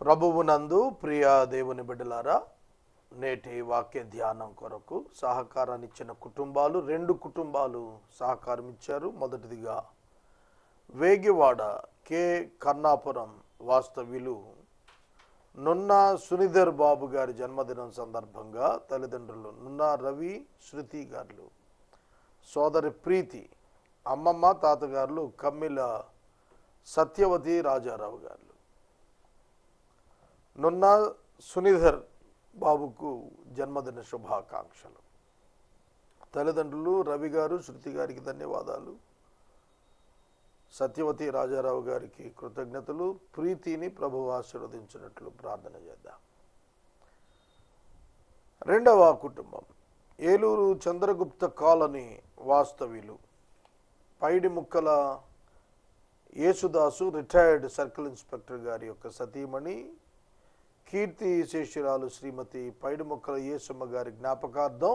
ప్రభువునందు ప్రియ దేవుని బిడ్డలారా, నేటి వాక్య ధ్యానం కొరకు సహకారాన్ని ఇచ్చిన కుటుంబాలు, 2 కుటుంబాలు సహకారం ఇచ్చారు. మొదటిదిగా వేగివాడ కె కన్నాపురం వాస్తవ్యులు నున్నా సునిధర్ బాబు గారి జన్మదినం సందర్భంగా తల్లిదండ్రులు నున్నా రవి శృతి గారు, సోదరి ప్రీతి, అమ్మమ్మ తాతగారులు కమ్మిల సత్యవతి రాజారావు గారు, నున్నా సునిధర్ బాబుకు జన్మదిన శుభాకాంక్షలు. తల్లిదండ్రులు రవి గారు శృతి గారికి ధన్యవాదాలు, సత్యవతి రాజారావు గారికి కృతజ్ఞతలు. ప్రీతిని ప్రభువు ఆశీర్వదించినట్లు ప్రార్థన చేద్దాం. రెండవ కుటుంబం ఏలూరు చంద్రగుప్త కాలనీ వాస్తవ్యులు పైడి ముక్కల యేసుదాసు రిటైర్డ్ సర్కిల్ ఇన్స్పెక్టర్ గారి యొక్క సతీమణి కీర్తి శేషురాలు శ్రీమతి పైడిముక్కల యేసమ్మ గారి జ్ఞాపకార్థం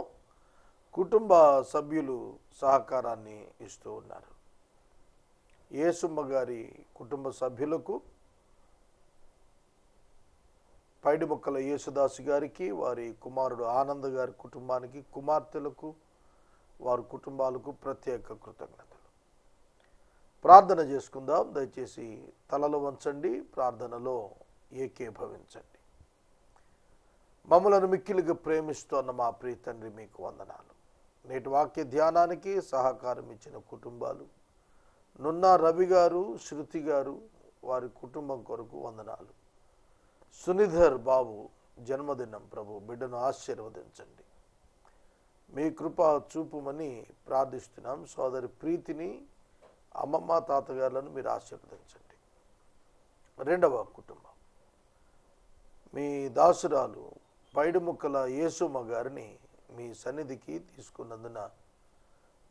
కుటుంబ సభ్యులు సహకారాన్ని ఇస్తూ ఉన్నారు. యేసమ్మ గారి కుటుంబ సభ్యులకు, పైడిముక్కల యేసుదాసు గారికి, వారి కుమారుడు ఆనంద్ గారి కుటుంబానికి, కుమార్తెలకు, వారి కుటుంబాలకు ప్రత్యేక కృతజ్ఞతలు. ప్రార్థన చేసుకుందాం. దయచేసి తలలు వంచండి, ప్రార్థనలో ఏకీభవించండి. మమ్మలను మిక్కిలిగా ప్రేమిస్తున్న మా ప్రియ తండ్రి, మీకు వందనాలు. నేటి వాక్య ధ్యానానికి సహకారం ఇచ్చిన కుటుంబాలు, నున్నా రవి గారు శృతి గారు, వారి కుటుంబం కొరకు వందనాలు. సునిధర్ బాబు జన్మదినం ప్రభు బిడ్డను ఆశీర్వదించండి, మీ కృప చూపుమని ప్రార్థిస్తున్నాం. సోదరి ప్రీతిని, అమ్మమ్మ తాతగారులను మీరు ఆశీర్వదించండి. రెండవ కుటుంబం మీ దాసురాలు పైడిముక్కల యేసమ్మ గారిని మీ సన్నిధికి తీసుకున్నందున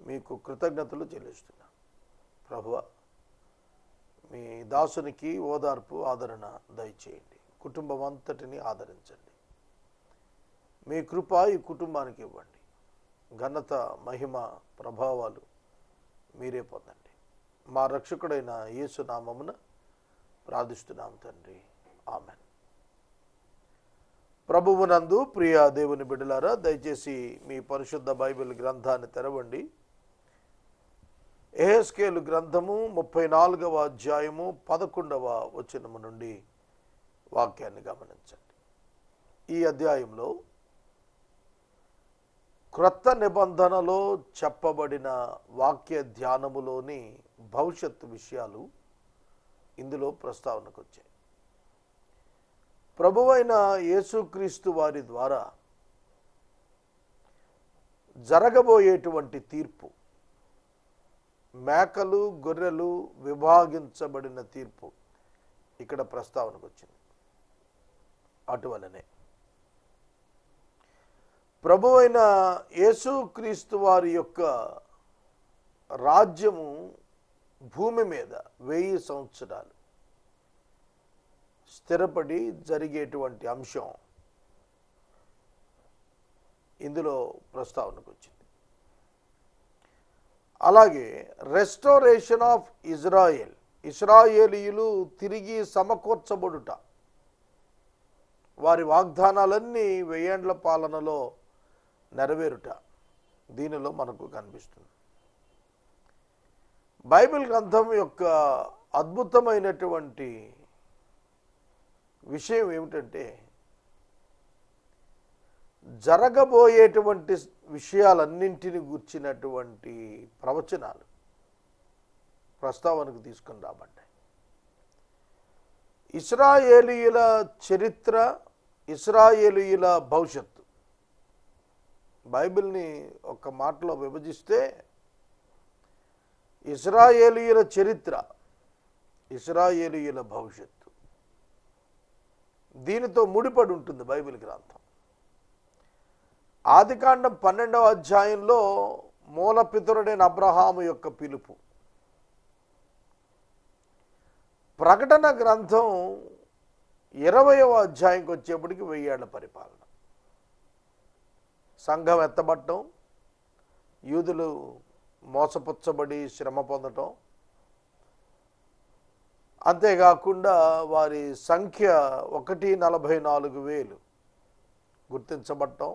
మీకు కృతజ్ఞతలు చెల్లిస్తున్నాం. ప్రభువా, మీ దాసునికి ఓదార్పు, ఆదరణ దయచేయండి. కుటుంబం అంతటిని ఆదరించండి. మీ కృప ఈ కుటుంబానికి ఇవ్వండి. ఘనత, మహిమ, ప్రభావాలు మీరే పొందండి. మా రక్షకుడైన యేసు నామమున ప్రార్థిస్తున్నాం తండ్రి, ఆమెన్. ప్రభువునందు ప్రియ దేవుని బిడ్డలారా, దయచేసి మీ పరిశుద్ధ బైబిల్ గ్రంథాన్ని తెరవండి. యెహెజ్కేలు గ్రంథము 34వ అధ్యాయము 11వ వచనము నుండి వాక్యాన్ని గమనించండి. ఈ అధ్యాయంలో క్రొత్త నిబంధనలో చెప్పబడిన వాక్య ధ్యానములోని భవిష్యత్తు విషయాలు ఇందులో ప్రస్తావనకు వచ్చాయి. ప్రభువైన యేసుక్రీస్తు వారి ద్వారా జరగబోయేటువంటి తీర్పు, మేకలు గొర్రెలు విభాగించబడిన తీర్పు ఇక్కడ ప్రస్తావనకు వచ్చింది. అటువలనే ప్రభువైన యేసుక్రీస్తు వారి యొక్క రాజ్యము భూమి మీద 1000 సంవత్సరాలు స్థిరపడి జరిగేటువంటి అంశం ఇందులో ప్రస్తావనకు వచ్చింది. అలాగే రెస్టోరేషన్ ఆఫ్ ఇజ్రాయెల్, ఇశ్రాయేలీయులు తిరిగి సమకూర్చబడుట, వారి వాగ్దానాలన్నీ 1000 ఏండ్ల పాలనలో నెరవేరుట దీనిలో మనకు కనిపిస్తుంది. బైబిల్ గ్రంథం యొక్క అద్భుతమైనటువంటి విషయం ఏమిటంటే, జరగబోయేటువంటి విషయాలన్నింటిని గూర్చినటువంటి ప్రవచనాలు ప్రస్తావనకు తీసుకుని రాబడ్డాయి. ఇశ్రాయేలీయుల చరిత్ర, ఇశ్రాయేలీయుల భవిష్యత్తు. బైబిల్ని ఒక మాటలో విభజిస్తే ఇశ్రాయేలీయుల చరిత్ర, ఇశ్రాయేలీయుల భవిష్యత్తు, దీనితో ముడిపడి ఉంటుంది బైబిల్ గ్రంథం. ఆదికాండం 12వ అధ్యాయంలో మూలపితరుడైన అబ్రహాము యొక్క పిలుపు, ప్రకటన గ్రంథం 20వ అధ్యాయంకి వచ్చేప్పటికి 1000 ఏళ్ల పరిపాలన, సంఘం ఎత్తబడటం, యూదులు మోసపుచ్చబడి శ్రమ పొందటం, అంతేకాకుండా వారి సంఖ్య 1,44,000 గుర్తించబడటం,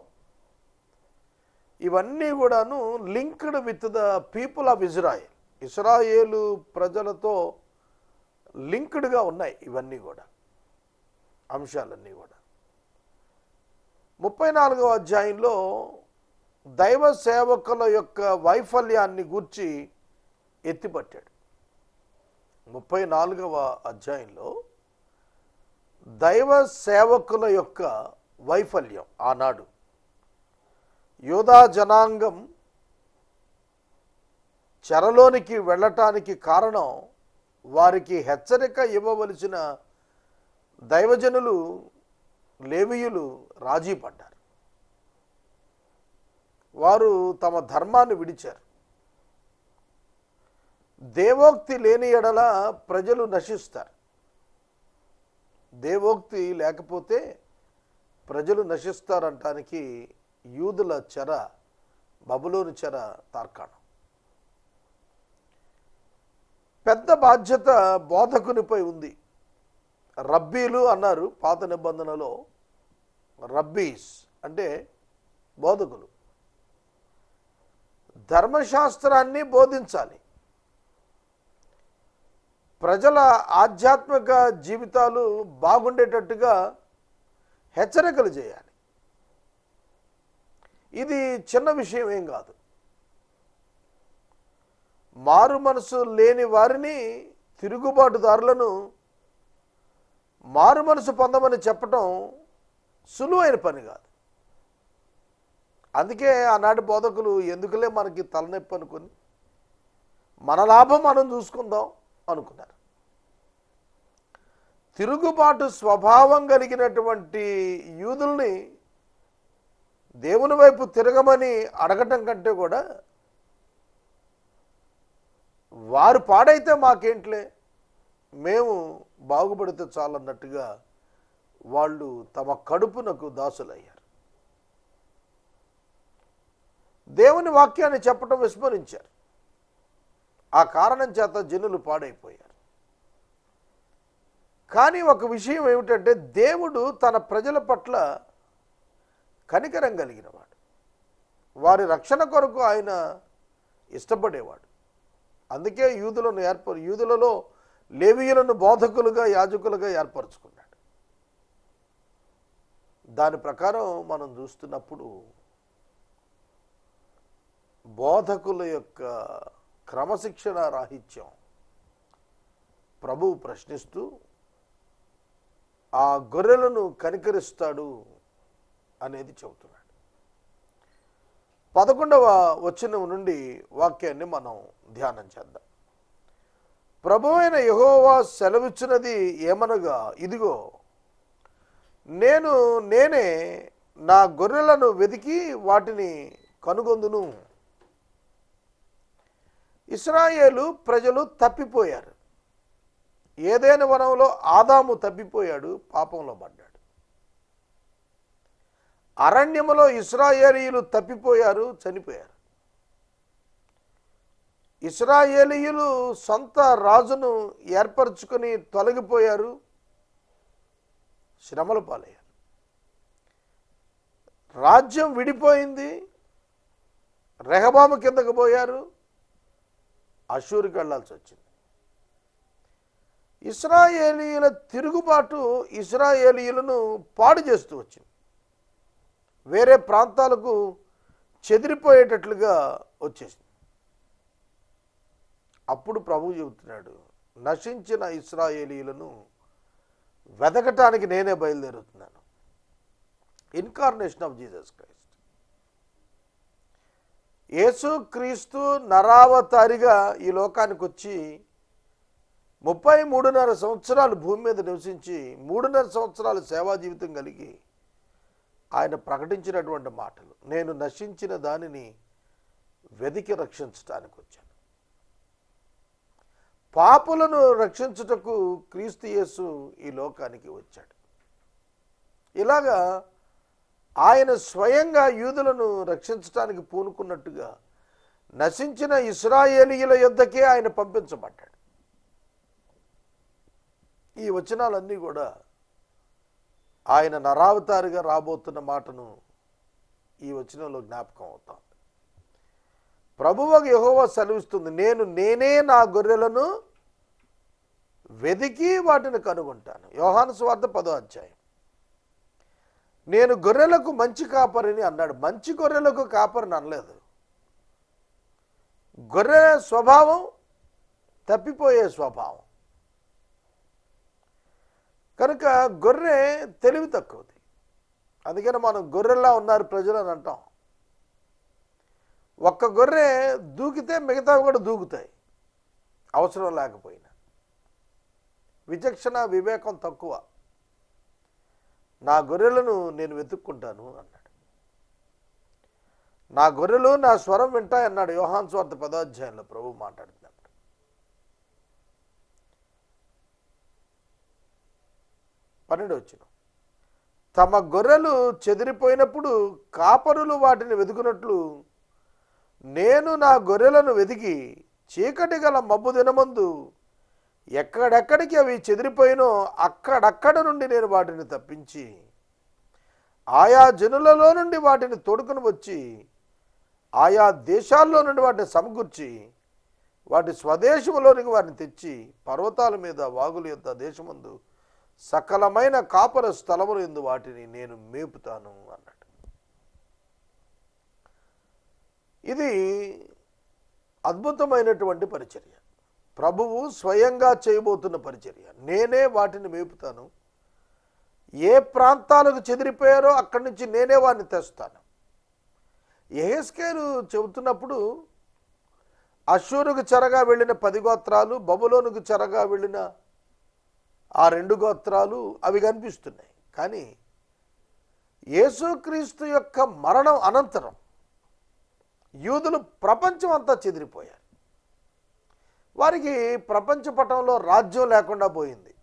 ఇవన్నీ కూడాను linked with the people of Israel. ఇస్రాయేలు ప్రజలతో లింక్డ్గా ఉన్నాయి ఇవన్నీ కూడా, అంశాలన్నీ కూడా. 34వ అధ్యాయంలో దైవ సేవకుల యొక్క వైఫల్యాన్ని గూర్చి ఎత్తిపట్టాడు. 34వ అధ్యాయంలో దైవ సేవకుల యొక్క వైఫల్యం, ఆనాడు యూదా జనాంగం చెరలోనికి వెళ్ళటానికి కారణం వారికి హెచ్చరిక ఇవ్వవలసిన దైవజనులు లేవీయులు రాజీ పడ్డారు. వారు తమ ధర్మాన్ని విడిచారు. దేవోక్తి లేని ఎడల ప్రజలు నశిస్తారు. దేవోక్తి లేకపోతే ప్రజలు నశిస్తారంటానికి యూదుల చెర, బబులోను చెర తార్కాణం. పెద్ద బాధ్యత బోధకునిపై ఉంది. రబ్బీలు అన్నారు పాత నిబంధనలో. రబ్బీస్ అంటే బోధకులు. ధర్మశాస్త్రాన్ని బోధించాలి. ప్రజల ఆధ్యాత్మిక జీవితాలు బాగుండేటట్టుగా హెచ్చరికలు చేయాలి. ఇది చిన్న విషయం ఏం కాదు. మారు మనసు లేని వారిని, తిరుగుబాటుదారులను మారు మనసు పొందమని చెప్పటం సులువైన పని కాదు. అందుకే ఆనాటి బోధకులు ఎందుకులే మనకి తలనొప్పి అనుకుని మన లాభం మనం చూసుకుందాం అనుకున్నారు. తిరుగుబాటు స్వభావం కలిగినటువంటి యూదుల్ని దేవుని వైపు తిరగమని అడగటం కంటే కూడా వారు పాడైతే మాకేంట్లే, మేము బాగుపడితే చాలన్నట్టుగా వాళ్ళు తమ కడుపునకు దాసులయ్యారు. దేవుని వాక్యాన్ని చెప్పటం విస్మరించారు. ఆ కారణం చేత జనులు పాడైపోయారు. కానీ ఒక విషయం ఏమిటంటే, దేవుడు తన ప్రజల పట్ల కనికరం కలిగినవాడు. వారి రక్షణ కొరకు ఆయన ఇష్టపడేవాడు. అందుకే యూదులలో లేవీయులను బోధకులుగా, యాజకులుగా ఏర్పరచుకున్నాడు. దాని ప్రకారం మనం చూస్తున్నప్పుడు బోధకుల యొక్క క్రమశిక్షణ రాహిత్యం ప్రభువు ప్రశ్నిస్తూ ఆ గొర్రెలను కనికరిస్తాడు అనేది చెబుతున్నాడు. 11వ వచనం నుండి వాక్యాన్ని మనం ధ్యానం చేద్దాం. ప్రభువైన యెహోవా సెలవిచ్చినది ఏమనగా, ఇదిగో నేనే నా గొర్రెలను వెతికి వాటిని కనుగొందును. ఇశ్రాయేలు ప్రజలు తప్పిపోయారు. ఏదైనా వనంలో ఆదాము తప్పిపోయాడు, పాపంలో పడ్డాడు. అరణ్యములో ఇశ్రాయేలీయులు తప్పిపోయారు, చనిపోయారు. ఇశ్రాయేలీయులు సొంత రాజును ఏర్పరచుకొని తొలగిపోయారు, శ్రమల పాలయ్యారు. రాజ్యం విడిపోయింది, రెహబాము కిందకు పోయారు, అషూరుకి వెళ్లాల్సి వచ్చింది. ఇశ్రాయేలీయుల తిరుగుబాటు ఇశ్రాయేలీయులను పాడు చేస్తూ వచ్చింది. వేరే ప్రాంతాలకు చెదిరిపోయేటట్లుగా వచ్చేసింది. అప్పుడు ప్రభువు చెబుతున్నాడు, నశించిన ఇశ్రాయేలీయులను వెతకటానికి నేనే బయలుదేరుతున్నాను. Incarnation of Jesus Christ. Yesu Kristu నరావతారిగా ఈ లోకానికి వచ్చి 33.5 సంవత్సరాలు భూమి మీద నివసించి 3.5 సంవత్సరాలు సేవా జీవితం కలిగి ఆయన ప్రకటించినటువంటి మాటలు, నేను నశించిన దానిని వెదికి రక్షించడానికి వచ్చాను. పాపులను రక్షించుటకు క్రీస్తు యేసు ఈ లోకానికి వచ్చాడు. ఇలాగా ఆయన స్వయంగా యూదులను రక్షించడానికి పూనుకున్నట్టుగా నశించిన ఇశ్రాయేలీయుల యొద్దకే ఆయన పంపించబడ్డాడు. ఈ వచనాలన్నీ కూడా ఆయన నరావతారిగా రాబోతున్న మాటను ఈ వచనంలో జ్ఞాపకం అవుతాం. ప్రభువుకు యెహోవా సెలవిస్తుంది, నేనే నా గొర్రెలను వెదికి వాటిని కనుగొంటాను. యోహాను సువార్త 10వ అధ్యాయం. నేను గొర్రెలకు మంచి కాపరిని అన్నాడు. మంచి గొర్రెలకు కాపరిని అనలేదు. గొర్రె స్వభావం తప్పిపోయే స్వభావం కనుక గొర్రె తెలివి తక్కువది. అందుకని మనం గొర్రెల్లా ఉన్నారు ప్రజలు అని అంటాం. ఒక్క గొర్రె దూకితే మిగతావి కూడా దూకుతాయి అవసరం లేకపోయినా. విచక్షణ వివేకం తక్కువ. నా గొర్రెలను నేను వెతుక్కుంటాను అన్నాడు. నా గొర్రెలు నా స్వరం వింటాయన్నాడు యోహాను సువార్త 10వ అధ్యాయంలో ప్రభువు మాట్లాడుతున్నప్పుడు. 12వ వచనం, తమ గొర్రెలు చెదిరిపోయినప్పుడు కాపరులు వాటిని వెతుకున్నట్లు నేను నా గొర్రెలను వెతికి చీకటి గల మబ్బు దినమందు ఎక్కడెక్కడికి అవి చెదిరిపోయినో అక్కడక్కడ నుండి నేను వాటిని తప్పించి ఆయా జనులలో నుండి వాటిని తోడుకొని వచ్చి ఆయా దేశాల్లో నుండి వాటిని సమకూర్చి వాటి స్వదేశంలోనికి వారిని తెచ్చి పర్వతాల మీద వాగుల యొద్ద దేశమందు సకలమైన కాపర స్థలముల యందు వాటిని నేను మేపుతాను అన్నాడు. ఇది అద్భుతమైనటువంటి పరిచర్య. ప్రభువు స్వయంగా చేయబోతున్న పరిచర్య. నేనే వాటిని మేపుతాను. ఏ ప్రాంతాలకు చెదిరిపోయారో అక్కడి నుంచి నేనే వారిని తెస్తాను. యెహెజ్కేలు చెబుతున్నప్పుడు అష్షూరుకు చెరగా వెళ్ళిన 10 గోత్రాలు, బబులోనుకు చెరగా వెళ్ళిన ఆ 2 గోత్రాలు అవి కనిపిస్తున్నాయి. కానీ యేసుక్రీస్తు యొక్క మరణం అనంతరం యూదులు ప్రపంచం అంతా చెదిరిపోయారు. వారికి ప్రపంచ పటంలో రాజ్యం లేకుండా పోయింది.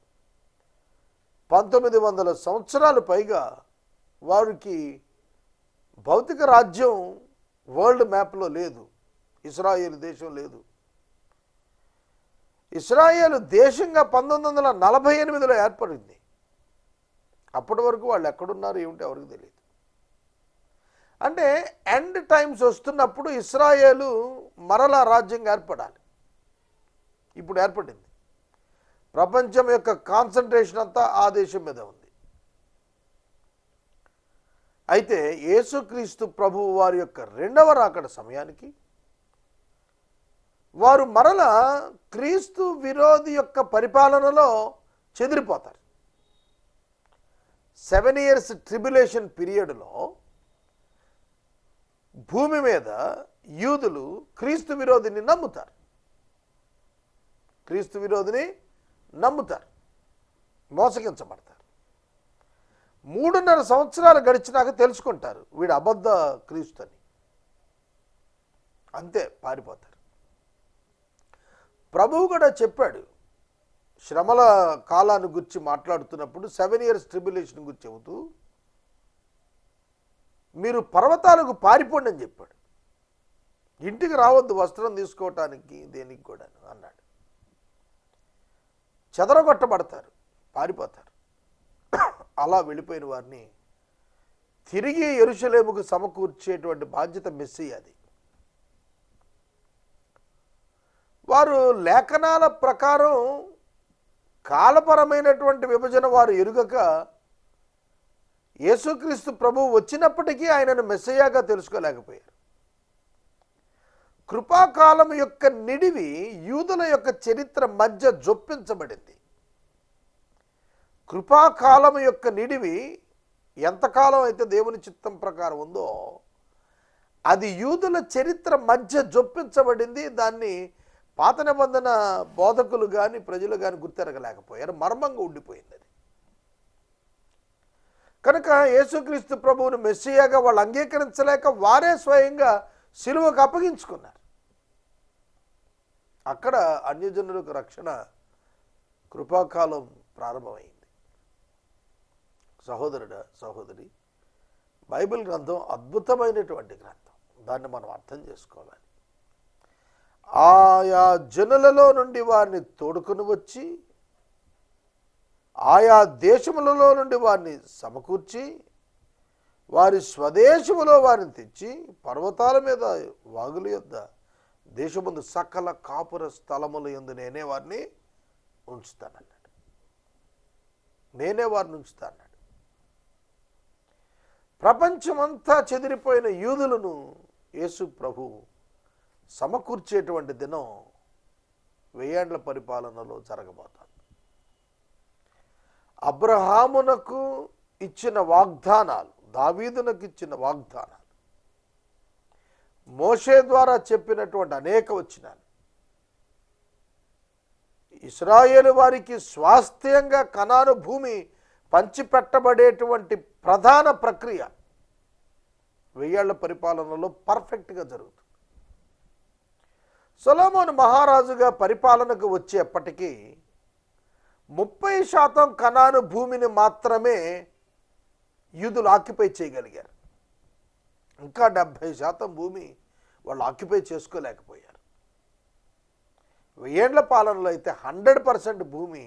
1900 సంవత్సరాలు పైగా వారికి భౌతిక రాజ్యం వరల్డ్ మ్యాప్లో లేదు. ఇశ్రాయేలు దేశం లేదు. ఇశ్రాయేలు దేశంగా 1948లో ఏర్పడింది. అప్పటి వరకు వాళ్ళు ఎక్కడున్నారు ఏమిటి ఎవరికి తెలియదు. అంటే ఎండ్ టైమ్స్ వస్తున్నప్పుడు ఇశ్రాయేలు మరలా రాజ్యంగా ఏర్పడాలి. ఇప్పుడు ఏర్పడింది. ప్రపంచం యొక్క కాన్సన్ట్రేషన్ అంతా ఆ దేశం మీద ఉంది. అయితే యేసుక్రీస్తు ప్రభువు వారి యొక్క 2వ రాకడ సమయానికి వారు మరల క్రీస్తు విరోధి యొక్క పరిపాలనలో చెదిరిపోతారు. 7 years ట్రిబ్యులేషన్ పీరియడ్లో భూమి మీద యూదులు క్రీస్తు విరోధిని నమ్ముతారు. క్రీస్తు విరోధిని నమ్ముతారు, మోసగించబడతారు. 3.5 సంవత్సరాలు గడిచినాక తెలుసుకుంటారు వీడు అబద్ధ క్రీస్తు అని. అంతే, పారిపోతారు. ప్రభువు కూడా చెప్పాడు, శ్రమల కాలాన్ని గురించి మాట్లాడుతున్నప్పుడు 7 years ట్రిబ్యులేషన్ గురించి చెబుతూ మీరు పర్వతాలకు పారిపోండి అని చెప్పాడు. ఇంటికి రావద్దు వస్త్రం తీసుకోవటానికి దేనికి కూడా అన్నాడు. చెదరగొట్టబడతారు, పారిపోతారు. అలా వెళ్ళిపోయిన వారిని తిరిగి యెరూషలేముకు సమకూర్చేటువంటి బాధ్యత మెస్సీయాది. వారు లేఖనాల ప్రకారం కాలపరమైనటువంటి విభజన వారు ఎరుగక యేసుక్రీస్తు ప్రభువు వచ్చినప్పటికీ ఆయనను మెస్సయ్యాగా తెలుసుకోలేకపోయారు. కృపాకాలం యొక్క నిడివి యూదుల యొక్క చరిత్ర మధ్య జొప్పించబడింది. కృపాకాలం యొక్క నిడివి ఎంతకాలం అయితే దేవుని చిత్తం ప్రకారం ఉందో అది యూదుల చరిత్ర మధ్య జొప్పించబడింది. దాన్ని పాత నిబంధన బోధకులు కానీ ప్రజలు కానీ గుర్తెరగలేకపోయారు. మర్మంగా ఉండిపోయింది అది. కనుక యేసుక్రీస్తు ప్రభువును మెస్సియాగా వాళ్ళు అంగీకరించలేక వారే స్వయంగా సిలువకు అప్పగించుకున్నారు. అక్కడ అన్యజనులకు రక్షణ కృపాకాలం ప్రారంభమైంది. సహోదరుడా, సహోదరి, బైబిల్ గ్రంథం అద్భుతమైనటువంటి గ్రంథం. దాన్ని మనం అర్థం చేసుకోవాలి. ఆయా జనులలో నుండి వారిని తోడుకొని వచ్చి ఆయా దేశములలో నుండి వారిని సమకూర్చి వారి స్వదేశములో వారిని తెచ్చి పర్వతాల మీద వాగుల యొద్ద దేశమందు సకల కాపుర స్థలముల యందు నేనే వారిని ఉంచుతానన్నాడు. నేనే వారిని ఉంచుతానన్నాడు. ప్రపంచమంతా చెదిరిపోయిన యూదులను యేసు ప్రభు సమకూర్చేటువంటి దినం 1000 ఏండ్ల పరిపాలనలో జరగబోతోంది. అబ్రహామునకు ఇచ్చిన వాగ్దానాలు, దావీదునకు ఇచ్చిన వాగ్దానాలు, మోషే ద్వారా చెప్పినటువంటి అనేక వచనాలు, ఇశ్రాయేలు వారికి స్వాస్థ్యంగా కనాను భూమి పంచిపెట్టబడేటువంటి ప్రధాన ప్రక్రియ 1000 ఏళ్ల పరిపాలనలో పర్ఫెక్ట్గా జరుగుతుంది. సొలొమోను మహారాజుగా పరిపాలనకు వచ్చేప్పటికీ 30% కనాను భూమిని మాత్రమే యూదులు ఆక్యుపై చేయగలిగారు. ఇంకా 70% భూమి వాళ్ళు ఆక్యుపై చేసుకోలేకపోయారు. 1000 ఏండ్ల పాలనలో అయితే 100% భూమి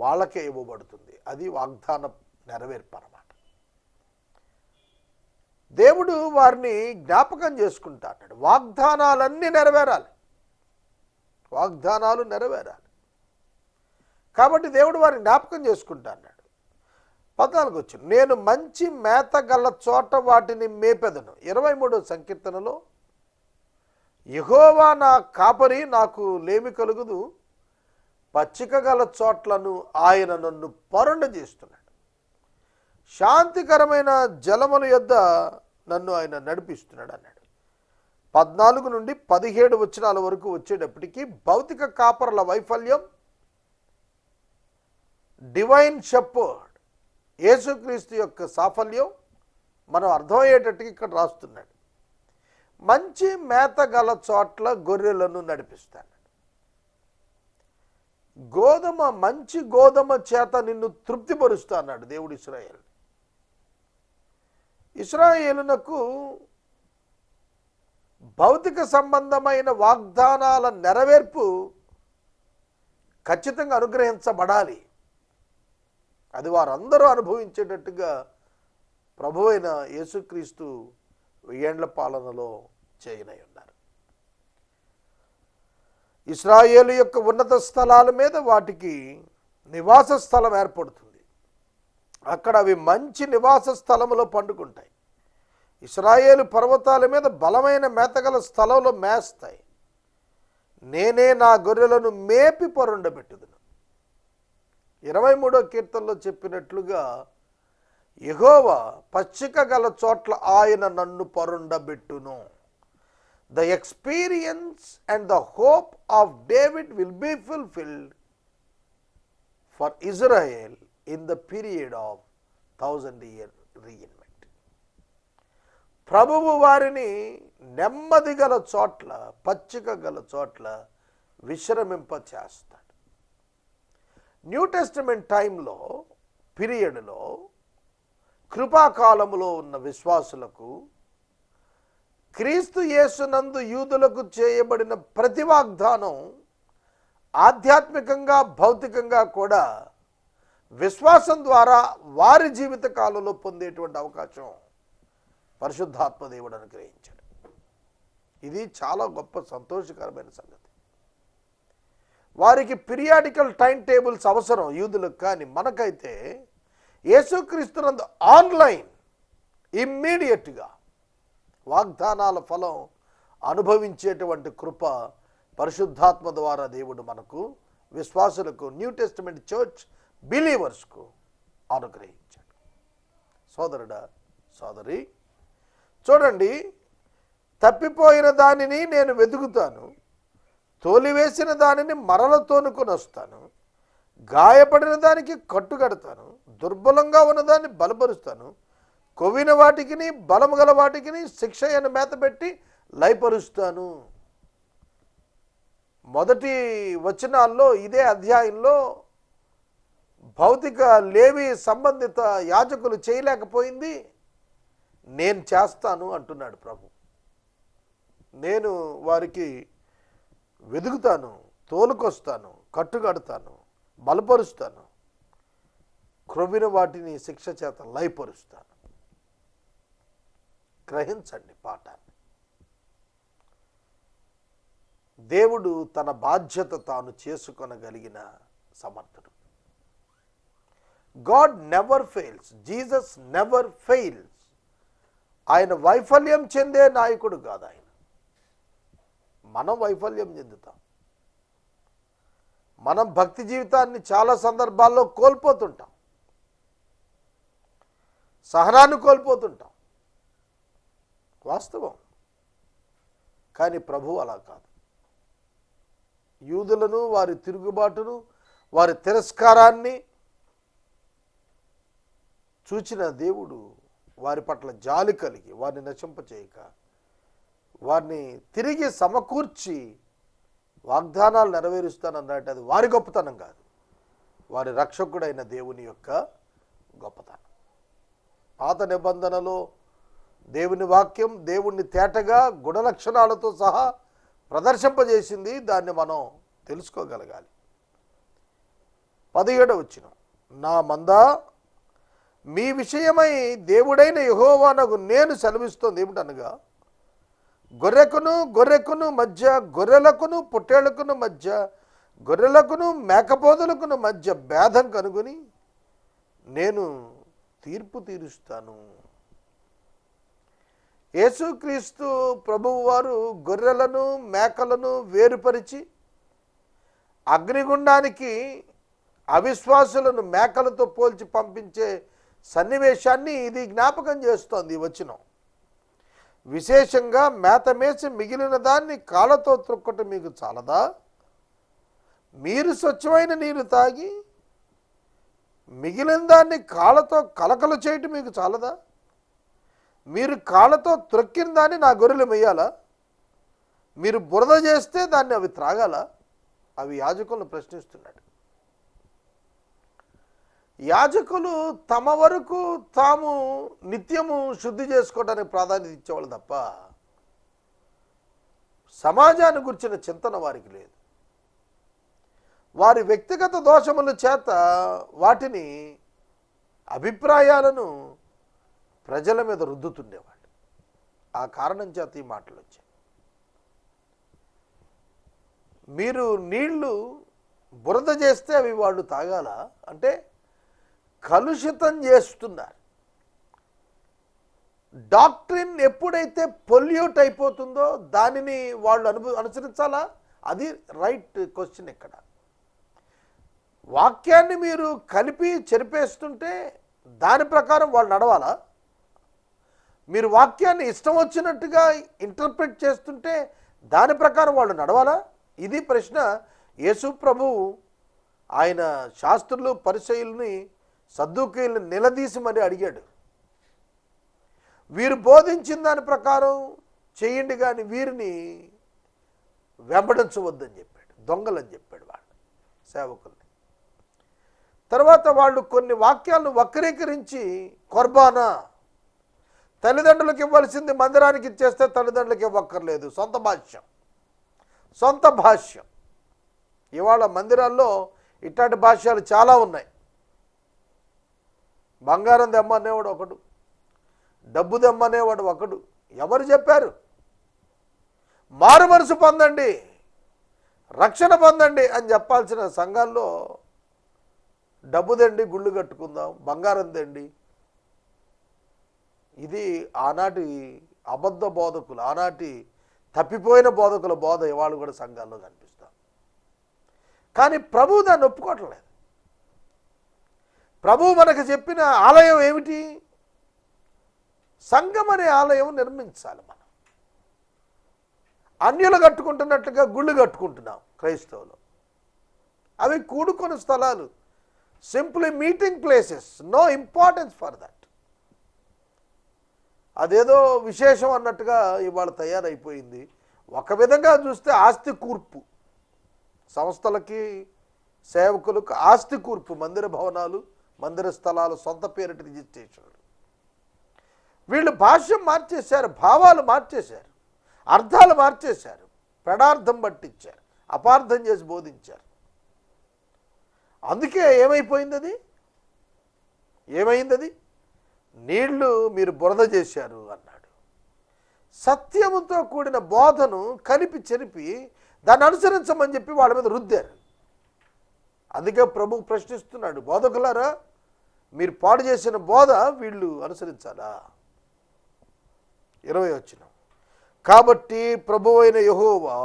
వాళ్ళకే ఇవ్వబడుతుంది. అది వాగ్దాన నెరవేర్పు అన్నమాట. దేవుడు వారిని జ్ఞాపకం చేసుకుంటా అన్నాడు. వాగ్దానాలన్నీ నెరవేరాలి, వాగ్దానాలు నెరవేరాలి. కాబట్టి దేవుడు వారిని జ్ఞాపకం చేసుకుంటా అన్నాడు. 14 వచ్చింది, నేను మంచి మేత గల చోట వాటిని మేపెదను. 23వ సంకీర్తనలో యెహోవా నా కాపరి, నాకు లేమి కలుగుదు, పచ్చిక గల చోట్లను ఆయన నన్ను పరుండ చేస్తున్నాడు, శాంతికరమైన జలముల యొద్ద నన్ను ఆయన నడిపిస్తున్నాడు అన్నాడు. 14 నుండి 17 వచనాల వరకు వచ్చేటప్పటికి భౌతిక కాపరుల వైఫల్యం, డివైన్ షెపర్డ్ యేసుక్రీస్తు యొక్క సాఫల్యం మనం అర్థమయ్యేటట్టుగా ఇక్కడ రాస్తున్నాడు. మంచి మేత గల చోట్ల గొర్రెలను నడిపిస్తాడు. మంచి గోధుమ చేత నిన్ను తృప్తిపరుస్తా అన్నాడు దేవుడు ఇశ్రాయేలు. ఇశ్రాయేలునకు భౌతిక సంబంధమైన వాగ్దానాల నెరవేర్పు ఖచ్చితంగా అనుగ్రహించబడాలి. అది వారందరూ అనుభవించేటట్టుగా ప్రభువైన యేసుక్రీస్తు 1000 ఏండ్ల పాలనలో చేయనై ఉన్నారు. ఇశ్రాయేలు యొక్క ఉన్నత స్థలాల మీద వాటికి నివాస స్థలం ఏర్పడుతుంది. అక్కడ అవి మంచి నివాస స్థలములో పండుకుంటాయి. ఇశ్రాయేలు పర్వతాల మీద బలమైన మేతగల స్థలంలో మేస్తాయి. నేనే నా గొర్రెలను మేపి పరుండబెట్టుదును. 23వ కీర్తనలో చెప్పినట్లుగా యెహోవా పచ్చిక గల చోట్ల ఆయన నన్ను పరుండబెట్టును. The experience and the hope of David will be fulfilled for Israel in the period of 1000-year reign. ప్రభువు వారిని నెమ్మది గల చోట్ల, పచ్చిక గల చోట్ల విశ్రమింప చేస్తాడు. న్యూ టెస్టమెంట్ టైంలో, పీరియడ్లో, కృపాకాలములో ఉన్న విశ్వాసులకు క్రీస్తు యేసునందు యూదులకు చేయబడిన ప్రతి వాగ్దానం ఆధ్యాత్మికంగా, భౌతికంగా కూడా విశ్వాసం ద్వారా వారి జీవిత కాలంలో పొందేటువంటి అవకాశం పరిశుద్ధాత్మ దేవుడు అనుగ్రహించాడు. ఇది చాలా గొప్ప సంతోషకరమైన సంగతి. వారికి పీరియాడికల్ టైం టేబుల్స్ అవసరం యూదులకు, కానీ మనకైతే యేసుక్రీస్తునందు ఆన్లైన్ ఇమ్మీడియట్గా వాగ్దానాల ఫలం అనుభవించేటువంటి కృప పరిశుద్ధాత్మ ద్వారా దేవుడు మనకు, విశ్వాసులకు, న్యూ టెస్టమెంట్ చర్చ్ బిలీవర్స్కు అనుగ్రహించాడు. సోదరుడా, సోదరి, చూడండి, తప్పిపోయిన దానిని నేను వెతుకుతాను, తోలివేసిన దానిని మరల తోనుకొని వస్తాను, గాయపడిన దానికి కట్టుకడతాను, దుర్బలంగా ఉన్నదాన్ని బలపరుస్తాను, కొవ్విన వాటికిని బలము గల వాటికిని శిక్ష అయిన మేత పెట్టి లయపరుస్తాను. మొదటి వచనాల్లో ఇదే అధ్యాయంలో భౌతిక లేవి సంబంధిత యాజకులు చేయలేకపోయింది నేను చేస్తాను అంటున్నాడు ప్రభు. నేను వారికి వెదుగుతాను, తోలుకొస్తాను, కట్టుకడతాను, బలపరుస్తాను, క్రొవ్విన వాటిని శిక్ష చేత లయపరుస్తాను. గ్రహించండి పాఠాన్ని. దేవుడు తన బాధ్యత తాను చేసుకొనగలిగిన సమర్థుడు. God never fails. Jesus never fails. ఆయన వైఫల్యం చెందే నాయకుడు కాదు ఆయన. మనం వైఫల్యం చెందుతాం. మనం భక్తి జీవితాన్ని చాలా సందర్భాల్లో కోల్పోతుంటాం. సహనాన్ని కోల్పోతుంటాం. వాస్తవం. కానీ ప్రభువు అలా కాదు. యూదులను, వారి తిరుగుబాటును, వారి తిరస్కారాన్ని చూచిన దేవుడు వారి పట్ల జాలి కలిగి వారిని నశింపచేయక వారిని తిరిగి సమకూర్చి వాగ్దానాలు నెరవేరుస్తానన్నట్టు అది వారి గొప్పతనం కాదు, వారి రక్షకుడైన దేవుని యొక్క గొప్పతనం. పాత నిబంధనలో దేవుని వాక్యం దేవుణ్ణి తేటగా గుణలక్షణాలతో సహా ప్రదర్శింపజేసింది. దాన్ని మనం తెలుసుకోగలగాలి. 17వ వచనం, నా మందా మీ విషయమై దేవుడైన యెహోవానగు నేను సెలవిస్తోంది ఏమిటనగా, గొర్రెకును మధ్య, గొర్రెలకును పొట్టేళ్లకును మధ్య, గొర్రెలకును మేకపోతులకును మధ్య భేదం కనుగొని నేను తీర్పు తీరుస్తాను. యేసుక్రీస్తు ప్రభువు వారు గొర్రెలను మేకలను వేరుపరిచి అగ్నిగుండానికి అవిశ్వాసులను మేకలతో పోల్చి పంపించే సన్నివేశాన్ని ఇది జ్ఞాపకం చేస్తోంది ఈ వచనం. విశేషంగా మేతమేసి మిగిలిన దాన్ని కాళ్ళతో త్రొక్కటం మీకు చాలదా? మీరు స్వచ్ఛమైన నీరు తాగి మిగిలిన దాన్ని కాళ్ళతో కలకలు చేయటం మీకు చాలదా? మీరు కాళ్ళతో త్రొక్కిన దాన్ని నా గొర్రెలు మెయ్యాలా? మీరు బురద చేస్తే దాన్ని అవి త్రాగాలా? అవి యాజకులను ప్రశ్నిస్తున్నాడు. యాజకులు తమ వరకు తాము నిత్యము శుద్ధి చేసుకోవడానికి ప్రాధాన్యత ఇచ్చేవాళ్ళు తప్ప సమాజాన్ని గురించిన చింతన వారికి లేదు. వారి వ్యక్తిగత దోషముల చేత వాటిని అభిప్రాయాలను ప్రజల మీద రుద్దుతుండేవాళ్ళు. ఆ కారణం చేత ఈ మాటలు వచ్చాయి. మీరు నీళ్లు బురద చేస్తే అవి వాళ్ళు తాగాల అంటే కలుషితం చేస్తున్నారు. డాక్ట్రిన్ ఎప్పుడైతే పొల్యూట్ అయిపోతుందో దానిని వాళ్ళు అనుసరించాలా? అది రైట్ క్వశ్చన్. ఇక్కడ వాక్యాన్ని మీరు కలిపి చెరిపేస్తుంటే దాని ప్రకారం వాళ్ళు నడవాలా? మీరు వాక్యాన్ని ఇష్టం వచ్చినట్టుగా ఇంటర్ప్రిట్ చేస్తుంటే దాని ప్రకారం వాళ్ళు నడవాలా? ఇది ప్రశ్న. యేసు ప్రభువు ఆయన శాస్త్రులు పరిసయ్యుల్ని సద్దూకీయుల్ని నిలదీసి మరి అడిగాడు. వీరు బోధించిన దాని ప్రకారం చేయండి కానీ వీరిని వెంబడించవద్దని చెప్పాడు. దొంగలని చెప్పాడు వాళ్ళు సేవకుల్ని. తర్వాత వాళ్ళు కొన్ని వాక్యాలను వక్రీకరించి కుర్బానా తల్లిదండ్రులకు ఇవ్వాల్సింది మందిరానికి ఇచ్చేస్తే తల్లిదండ్రులకు ఇవ్వక్కర్లేదు, సొంత భాష్యం. ఇవాళ మందిరాల్లో ఇట్లాంటి భాష్యాలు చాలా ఉన్నాయి. బంగారం దెమ్మనేవాడు ఒకడు, డబ్బు దెమ్మనేవాడు ఒకడు. ఎవరు చెప్పారు? మారు మనసు పొందండి, రక్షణ పొందండి అని చెప్పాల్సిన సంఘాల్లో డబ్బు దండి, గుళ్ళు కట్టుకుందాం, బంగారం దండి. ఇది ఆనాటి అబద్ధ బోధకులు, ఆనాటి తప్పిపోయిన బోధకుల బోధ ఇవాళ కూడా సంఘాల్లో కనిపిస్తాం. కానీ ప్రభువు దాన్ని ఒప్పుకోవట్లేదు. ప్రభువు మనకు చెప్పిన ఆలయం ఏమిటి? సంఘం అనే ఆలయం నిర్మించాలి. మనం అన్యులు కట్టుకుంటున్నట్టుగా గుళ్ళు కట్టుకుంటున్నాం క్రైస్తవులు. అవి కూడుకున్న స్థలాలు, simply meeting places, no importance for that. అదేదో విశేషం అన్నట్టుగా ఇవాళ తయారైపోయింది. ఒక విధంగా చూస్తే ఆస్తి కూర్పు, సంస్థలకి సేవకులకు ఆస్తి కూర్పు, మందిర భవనాలు, మందిర స్థలాలు, సొంత పేరిట రిజిస్ట్రేషన్లు. వీళ్ళు భాష్యం మార్చేశారు, భావాలు మార్చేశారు, అర్థాలు మార్చేశారు, పెడార్థం పట్టించారు, అపార్థం చేసి బోధించారు. అందుకే ఏమైపోయింది? అది ఏమైంది అది? నీళ్లు మీరు బురద చేశారు అన్నాడు. సత్యముతో కూడిన బోధను కలిపి చెరిపి దాన్ని అనుసరించమని చెప్పి వాళ్ళ మీద రుద్దారు. అందుకే ప్రభు ప్రశ్నిస్తున్నాడు, బోధకులారా మీరు పాడు చేసిన బోధ వీళ్ళు అనుసరించాలా? 20 వచనం. కాబట్టి ప్రభువైన యెహోవా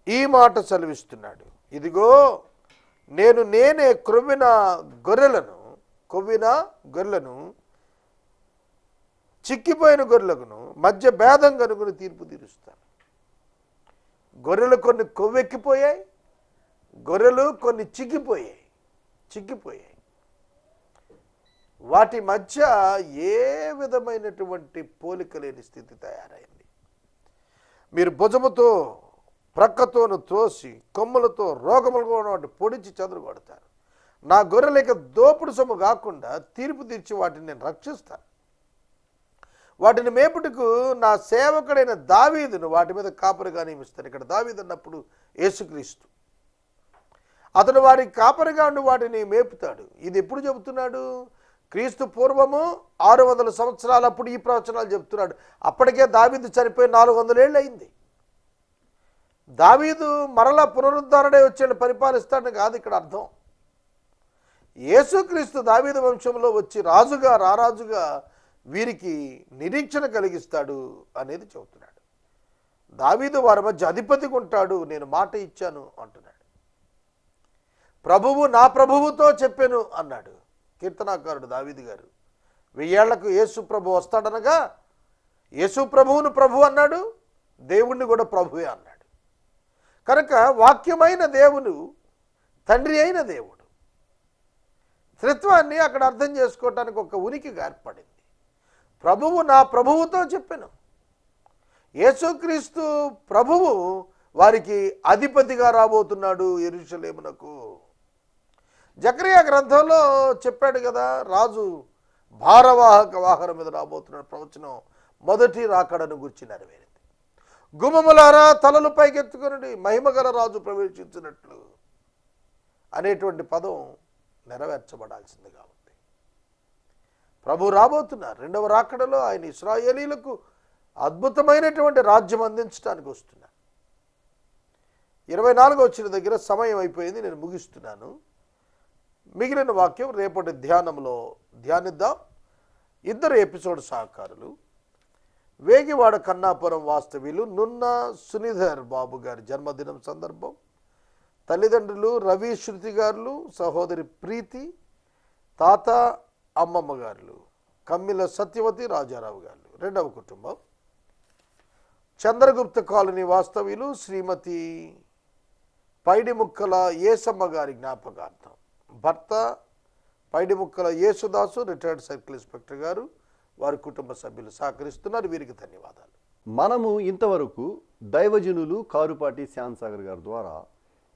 ఈ మాట సెలవిస్తున్నాడు, ఇదిగో నేనే కొవ్విన గొర్రెలను చిక్కిపోయిన గొర్రెలను మధ్య భేదం కనుగొని తీర్పు తీరుస్తాను. గొర్రెలు కొన్ని కొవ్వెక్కిపోయాయి, గొర్రెలు కొన్ని చిక్కిపోయాయి. వాటి మధ్య ఏ విధమైనటువంటి పోలిక లేని స్థితి తయారైంది. మీరు భుజముతో ప్రక్కతోను త్రోసి కొమ్ములతో రోగములుగా ఉన్నవాటి పొడిచి చెదరగొడతారు. నా గొర్రెలకి దోపుడు సొమ్ము కాకుండా తీర్పు తీర్చి వాటిని నేను రక్షిస్తాను. వాటిని మేపుటకు నా సేవకుడైన దావీదును వాటి మీద కాపరిగా నియమిస్తాను. ఇక్కడ దావీదు అన్నప్పుడు యేసుక్రీస్తు. అతడు వారికి కాపరిగా ఉండి వాటిని మేపుతాడు. ఇది ఎప్పుడు చెబుతున్నాడు? క్రీస్తు పూర్వము 600 సంవత్సరాలప్పుడు ఈ ప్రవచనాలు చెబుతున్నాడు. అప్పటికే దావీదు చనిపోయి 400 ఏళ్ళు అయింది. దావీదు మరలా పునరుద్ధరణే వచ్చి పరిపాలిస్తాడని కాదు ఇక్కడ అర్థం. యేసుక్రీస్తు దావీదు వంశంలో వచ్చి రారాజుగా వీరికి నిరీక్షణ కలిగిస్తాడు అనేది చెబుతున్నాడు. దావీదు వారి మధ్య అధిపతిగా ఉంటాడు, నేను మాట ఇచ్చాను అంటున్నాడు. ప్రభువు నా ప్రభువుతో చెప్పాను అన్నాడు కీర్తనాకారుడు దావీదు గారు. 1000 ఏళ్లకు యేసు ప్రభు వస్తాడనగా యేసు ప్రభువును ప్రభు అన్నాడు, దేవుణ్ణి కూడా ప్రభువే అన్నాడు. కనుక వాక్యమైన దేవుడు తండ్రి అయిన దేవుడు. త్రిత్వాన్ని అక్కడ అర్థం చేసుకోవటానికి ఒక ఉనికిగా ఏర్పడింది. ప్రభువు నా ప్రభువుతో చెప్పాను. యేసుక్రీస్తు ప్రభువు వారికి అధిపతిగా రాబోతున్నాడు యెరూషలేమునకు. జకరియా గ్రంథంలో చెప్పాడు కదా, రాజు భారవాహక వాహనం మీద రాబోతున్నాడు. ప్రవచనం మొదటి రాకడను గురించి నెరవేరింది. గుమ్మములారా తలలు పైకెత్తుకుని మహిమగల రాజు ప్రవేశించినట్లు అనేటువంటి పదం నెరవేర్చబడాల్సిందిగా ఉంది. ప్రభు రాబోతున్నారు. 2వ రాకడలో ఆయన ఇశ్రాయేలీలకు అద్భుతమైనటువంటి రాజ్యం అందించడానికి వస్తున్నారు. 24వ వచన దగ్గర సమయం అయిపోయింది, నేను ముగిస్తున్నాను. మిగిలిన వాక్యం రేపటి ధ్యానంలో ధ్యానిద్దాం. 2 ఎపిసోడ్ సహకారులు వేగివాడ కన్నాపురం వాస్తవ్యులు నున్న సునీధర్ బాబు గారి జన్మదినం సందర్భం. తల్లిదండ్రులు రవి శృతి గారులు, సహోదరి ప్రీతి, తాత అమ్మమ్మ గారులు కమ్మిల సత్యవతి రాజారావు గారు. 2వ కుటుంబం చంద్రగుప్త కాలనీ వాస్తవ్యులు శ్రీమతి పైడిముక్కల యేసమ్మ గారి జ్ఞాపకార్థం. భర్త పైడిముక్కల యేసుదాసు, రిటైర్డ్ సర్కిల్ ఇన్స్పెక్టర్ గారు, వారి కుటుంబ సభ్యులు సహకరిస్తున్నారు. వీరికి ధన్యవాదాలు. మనము ఇంతవరకు దైవజనులు కారుపాటి శ్యాన్సాగర్ గారి ద్వారా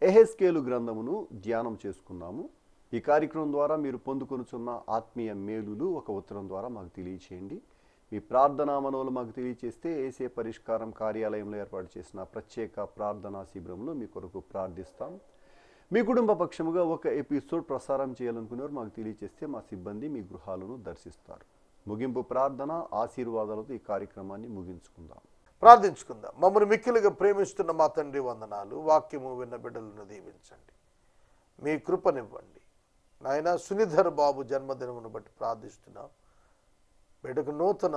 ఎహెస్కేలు గ్రంథమును ధ్యానం చేసుకున్నాము. ఈ కార్యక్రమం ద్వారా మీరు పొందుకొనుచున్న ఆత్మీయ మేలులు ఒక ఉత్తరం ద్వారా మాకు తెలియచేయండి. మీ ప్రార్థనా మనవులు మాకు తెలియచేస్తే ఏసే పరిష్కారం కార్యాలయంలో ఏర్పాటు చేసిన ప్రత్యేక ప్రార్థనా శిబిరంలో మీ కొరకు ప్రార్థిస్తాం. మీ కుటుంబ పక్షముగా ఒక ఎపిసోడ్ ప్రసారం చేయాలనుకునేవారు మాకు తెలియచేస్తే మా సిబ్బంది మీ గృహాలను దర్శిస్తారు. ముగింపు ప్రార్థన ఆశీర్వాదాలతో ఈ కార్యక్రమాన్ని ముగించుకుందాం. ప్రార్థించుకుందాం. మమ్మల్ని మిక్కిలిగా ప్రేమిస్తున్న మా తండ్రి వందనాలు. వాక్యము విన్న బిడ్డలను దీవించండి, మీ కృపనివ్వండి. నాయన సునీధర్ బాబు జన్మదినమును బట్టి ప్రార్థిస్తున్నాం. బిడ్డకు నూతన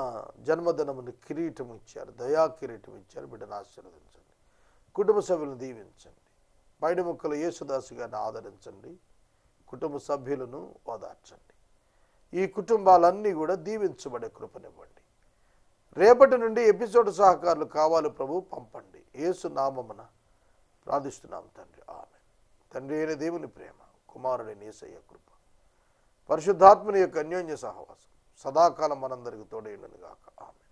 జన్మదినమును కిరీటం ఇచ్చారు, దయా కిరీటం ఇచ్చారు. బిడ్డను ఆశీర్వదించండి, కుటుంబ సభ్యులను దీవించండి. పైడిముక్కల యేసుదాసు గారిని ఆదరించండి, కుటుంబ సభ్యులను ఓదార్చండి. ఈ కుటుంబాలన్నీ కూడా దీవించబడే కృపనివ్వండి. రేపటి నుండి ఎపిసోడ్ సహకారులు కావాలి ప్రభు, పంపండి. యేసు నామమున ప్రార్థిస్తున్నాం తండ్రి, ఆమేన్. తండ్రి అయిన దేవుని ప్రేమ, కుమారుడైన యేసయ్య కృప, పరిశుద్ధాత్మని యొక్క అన్యోన్య సహవాసం సదాకాలం మనందరికి తోడైనను గాక. ఆమేన్.